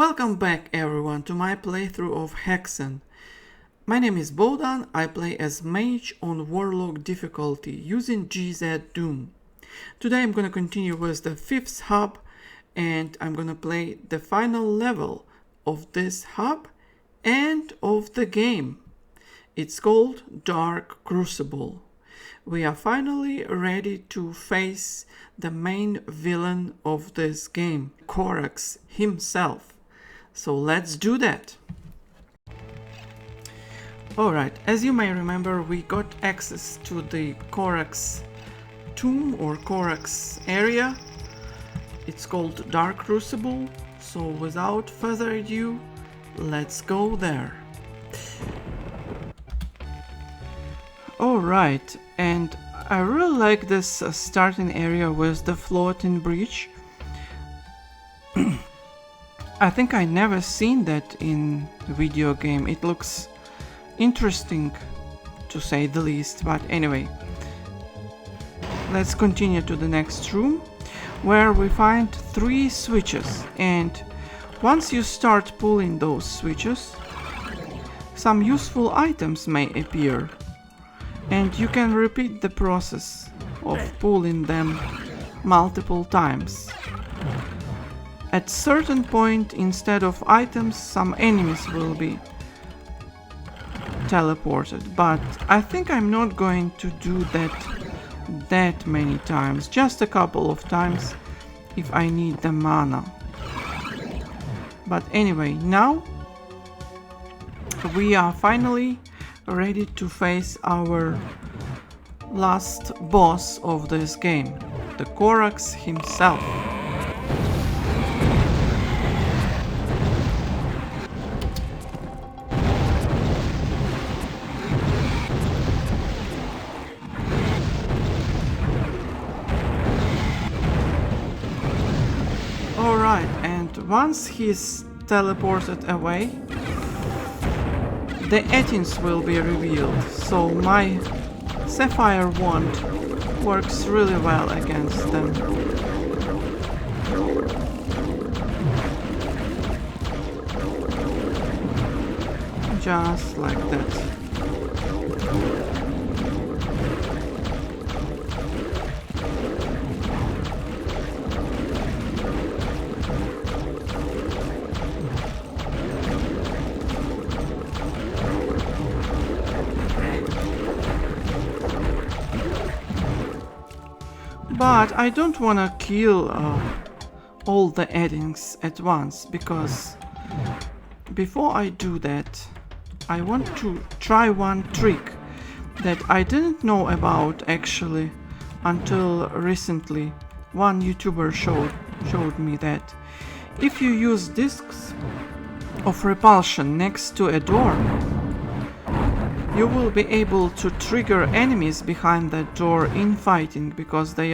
Welcome back everyone to my playthrough of Hexen. My name is Bodan, I play as Mage on Warlock difficulty using GZDoom. Today I'm gonna continue with the 5th hub and I'm gonna play the final level of this hub and of the game. It's called Dark Crucible. We are finally ready to face the main villain of this game, Corax himself. So let's do that. Alright, as you may remember, we got access to the Corax tomb or Corax area. It's called Dark Crucible, so without further ado, let's go there. Alright, and I really like this starting area with the floating bridge. I think I never seen that in a video game. It looks interesting to say the least, but anyway. Let's continue to the next room where we find 3 switches, and once you start pulling those switches, some useful items may appear. And you can repeat the process of pulling them multiple times. At certain point, instead of items, some enemies will be teleported, but I think I'm not going to do that many times, just a couple of times if I need the mana. But anyway, now we are finally ready to face our last boss of this game, the Corax himself. Alright, and once he's teleported away, the items will be revealed, so my Sapphire wand works really well against them. Just like that. But I don't want to kill all the addings at once, because before I do that, I want to try one trick that I didn't know about actually until recently. One YouTuber showed me that if you use discs of repulsion next to a door, you will be able to trigger enemies behind that door in fighting, because they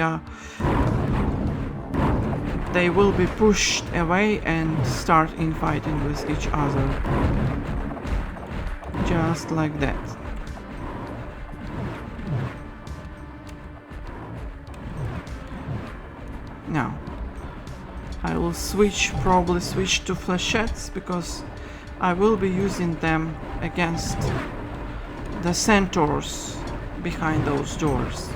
will be pushed away and start infighting with each other. Just like that. Now, I will probably switch to flechettes, because I will be using them against the centaurs behind those doors.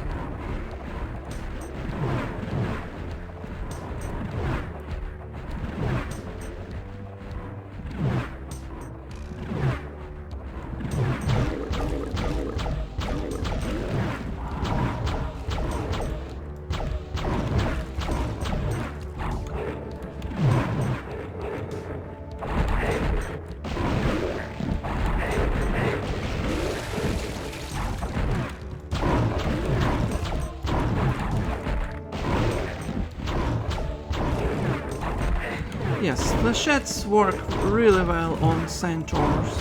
Yes, flechettes work really well on centaurs.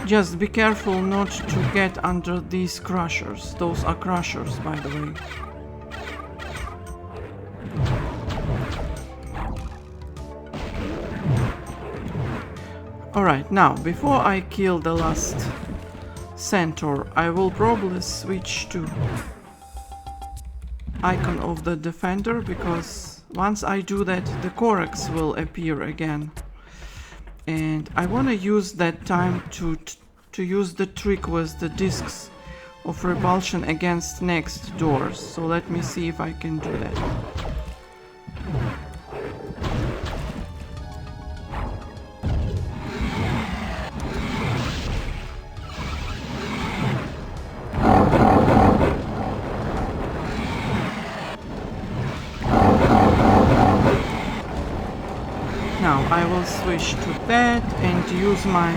Just be careful not to get under these crushers. Those are crushers, by the way. Alright, now, before I kill the last centaur, I will probably switch to icon of the defender, because once I do that, the Corax will appear again. And I want to use that time to use the trick with the discs of repulsion against next doors. So let me see if I can do that. Now I will switch to that and use my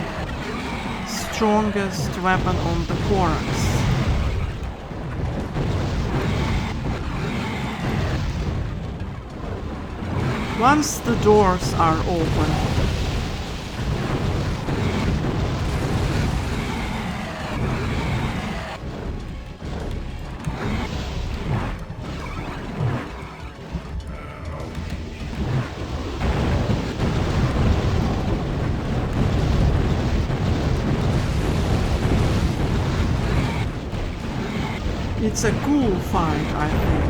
strongest weapon on the Corax. Once the doors are open, it's a cool fight, I think.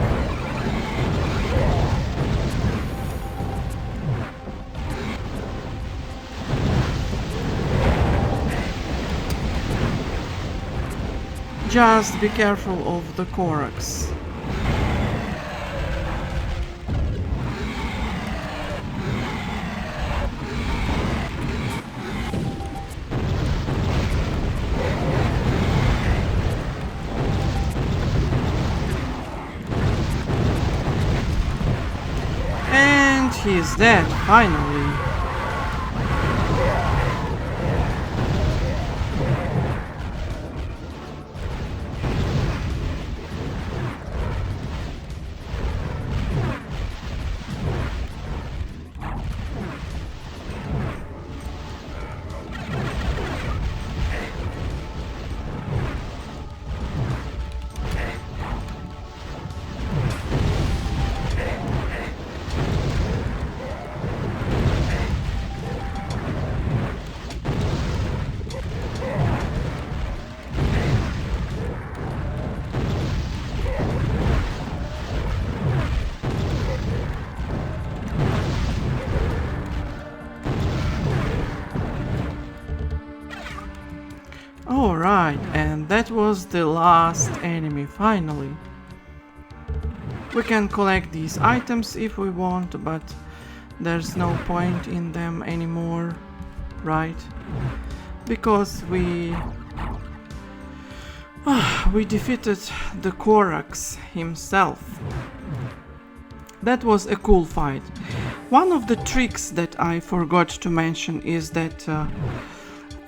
Just be careful of the Corax. And he's dead, finally. Alright, and that was the last enemy, finally. We can collect these items if we want, but there's no point in them anymore, right? Because we defeated the Corax himself. That was a cool fight. One of the tricks that I forgot to mention is that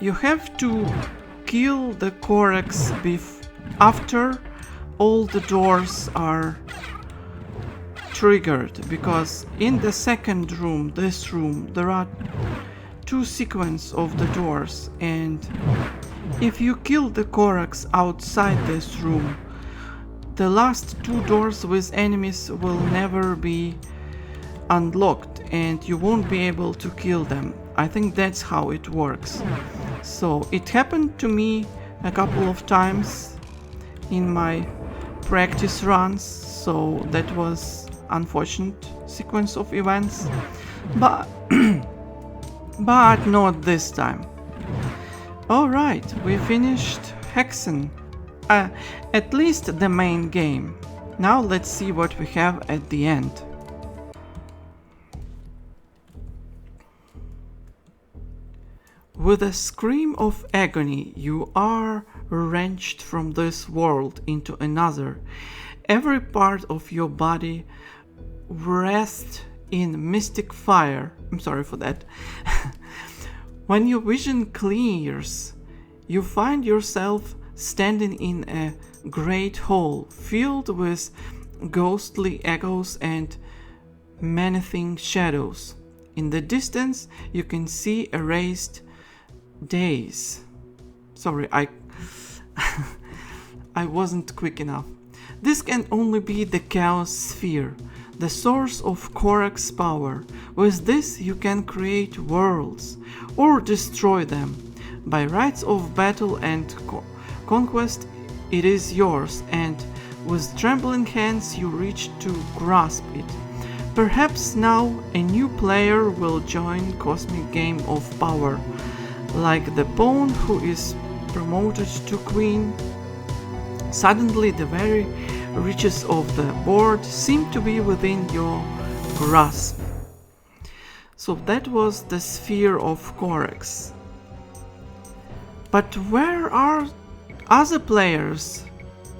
you have to kill the Corax after all the doors are triggered, because in the second room, this room, there are two sequences of the doors, and if you kill the Corax outside this room, the last two doors with enemies will never be unlocked and you won't be able to kill them. I think that's how it works. So it happened to me a couple of times in my practice runs, so that was unfortunate sequence of events, but but not this time. Alright, we finished Hexen, at least the main game. Now let's see what we have at the end. With a scream of agony, you are wrenched from this world into another. Every part of your body wreathed in mystic fire. I'm sorry for that. When your vision clears, you find yourself standing in a great hall filled with ghostly echoes and menacing shadows. In the distance, you can see erased days. Sorry, I wasn't quick enough. This can only be the Chaos Sphere. the source of Korrak's power. With this you can create worlds or destroy them. By rights of battle and conquest it is yours, and with trembling hands you reach to grasp it. Perhaps now a new player will join cosmic game of power, like the pawn who is promoted to queen. Suddenly the very reaches of the board seem to be within your grasp. So that was the sphere of Korrak's. But where are other players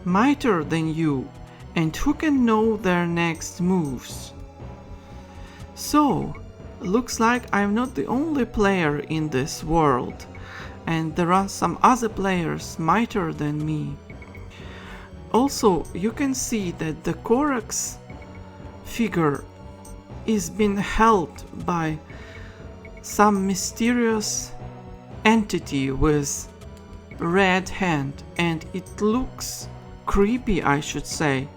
mightier than you, and who can know their next moves? So, looks like I'm not the only player in this world, and there are some other players mightier than me. Also, you can see that the Korrak's figure is being held by some mysterious entity with red hand, and it looks creepy, I should say.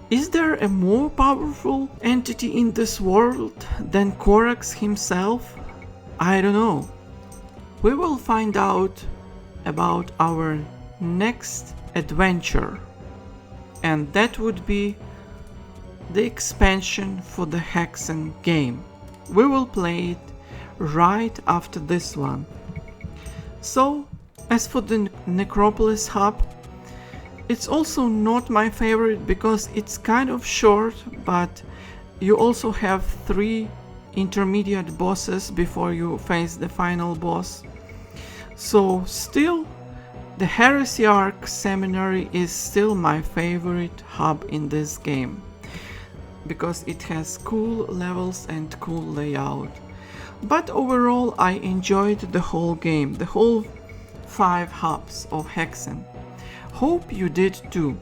Is there a more powerful entity in this world than Korrak himself? I don't know. We will find out about our next adventure, and that would be the expansion for the Hexen game. We will play it right after this one. So, as for the Necropolis hub, it's also not my favorite because it's kind of short, but you also have 3 intermediate bosses before you face the final boss. So still, the Heresy Arc Seminary is still my favorite hub in this game, because it has cool levels and cool layout. But overall I enjoyed the whole game, the whole 5 hubs of Hexen. Hope you did too.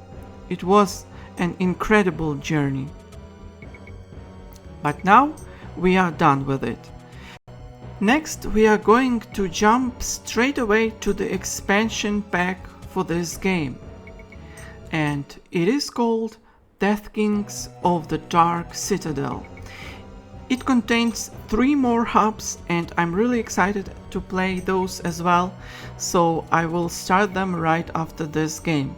It was an incredible journey. But now we are done with it. Next we are going to jump straight away to the expansion pack for this game. And it is called Death Kings of the Dark Citadel. It contains 3 more hubs, and I'm really excited to play those as well, so I will start them right after this game.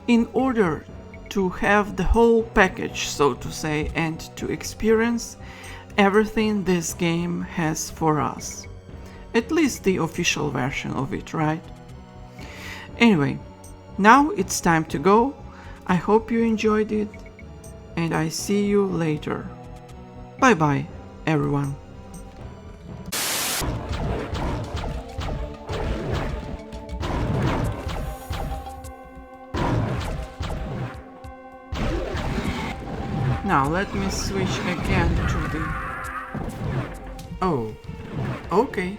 In order to have the whole package, so to say, and to experience everything this game has for us. At least the official version of it, right? Anyway, now it's time to go. I hope you enjoyed it, and I see you later. Bye bye, everyone. Now let me switch again to the... Oh, okay.